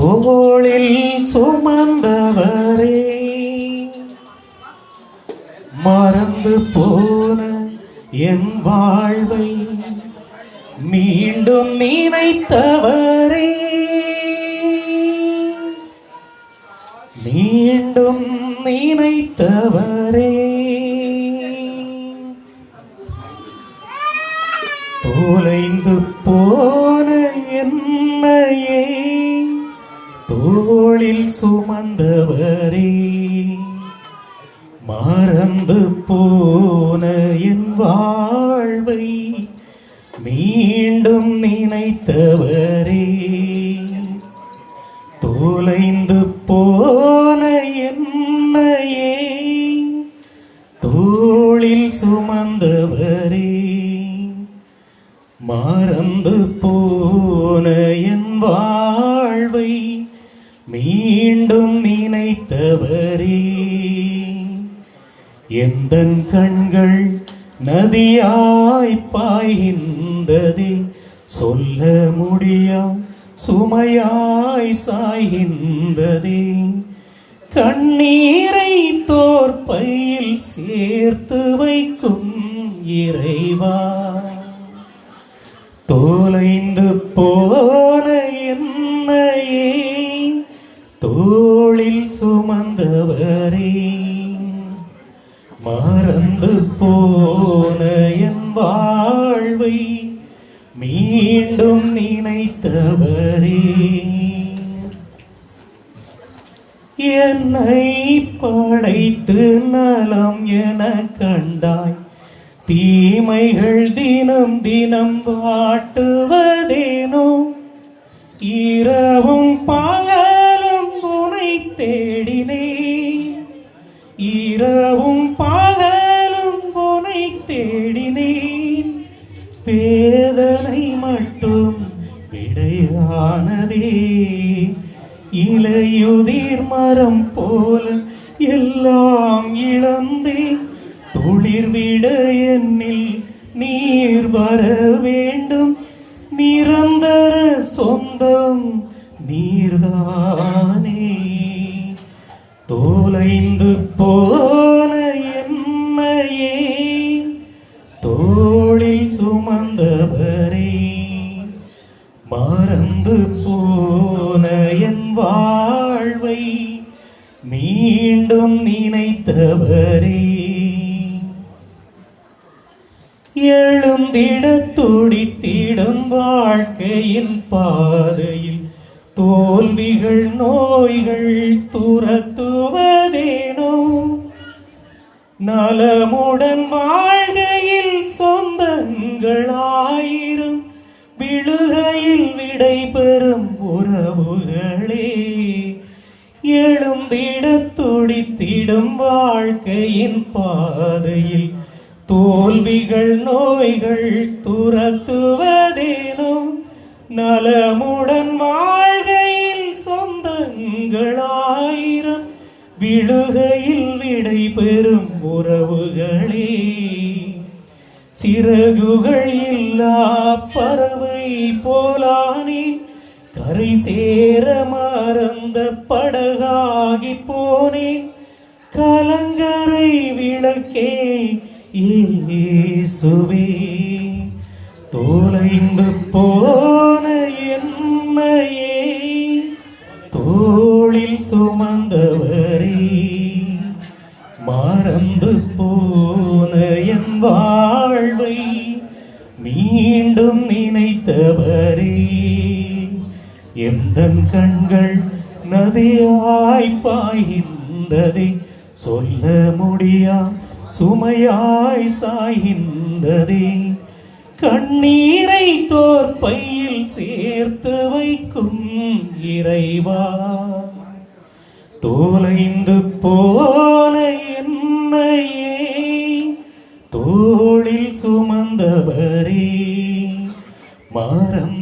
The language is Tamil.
தோளில் சுமந்தவரே, மறந்து போன என் வாழ்வை மீண்டும் நினைத்தவரே, மீண்டும் நினைத்தவரே, தொலைந்து போன என்னையே தோளில் சுமந்தவரே, மறந்து போன என் வாழ்வை மீண்டும் நினைத்தவரே, தொலைந்து போன என்னையே தோளில் சுமந்தவரே, மறந்து போன என் வாழ்வை மீண்டும் நினைத்தவரே, எந்தன் கண்கள் நதியாய் பாய்கின்றதே, சொல்ல முடியா சுமையாய் சாய்கின்றதே, கண்ணீரை தோற்பையில் சேர்த்து வைக்கும் இறைவா, தொலைந்து போன என்னையே தோளில் சுமந்தவரே, மறந்து போன என் வாழ்வை மீண்டும் நினைத்தவரே, என்னை படைத்து நலம் என கண்டாய், தீமைகள் தினம் தினம் வாட்டுவதேனோ, இரவும் பகலும் உனை தேடினேன், இரவும் பகலும் உனை தேடினேன், வேதனை மட்டும் விடையானதே, இலையுதிர் மரம் போல எல்லாம் இழந்தேன், துளிர்விட என்னில் நீர் வர வேண்டும், நிரந்தர சொந்தம் நீர்தானே, தொலைந்து போன என்னையே தோளில் சுமந்தவரே, மறந்து போன என் வாழ்வை மீண்டும் நினைத்தவரே, எழுந்திட துடித்திடும் வாழ்க்கையின் பாதையில் தோல்விகள் நோய்கள் துரத்துவதேனோ, நலமுடன் வாழ்கையில் சொந்தங்களாயிரும் விழுகையில் விடை பெறும் உறவுகளே, எழுந்திட துடித்திடும் வாழ்க்கையின் பாதையில் தோல்விகள் நோய்கள் துரத்துவதேனோ, நலமுடன் வாழ்கையில் சொந்தங்களாயிரம் விழுகையில் விடை பெறும் உறவுகளே, சிறகுகள் இல்லா பறவை போலானேன், கரை சேர மறந்த படகாகி போனேன், கலங்கரை விளக்கே இயேசுவே, தொலைந்து போன என்னையே தோளில் சுமந்தவரே, மறந்து போன என் வாழ்வை மீண்டும் நினைத்தவரே, எந்தன் கண்கள் நதியாய் பாய்கின்றதே, சொல்ல முடியா சுமையாய் சாய்கின்றதே, கண்ணீரை தோற்பையில் சேர்த்து வைக்கும் இறைவா, தொலைந்து போன என்னையே தோளில் சுமந்தவரே, மறம்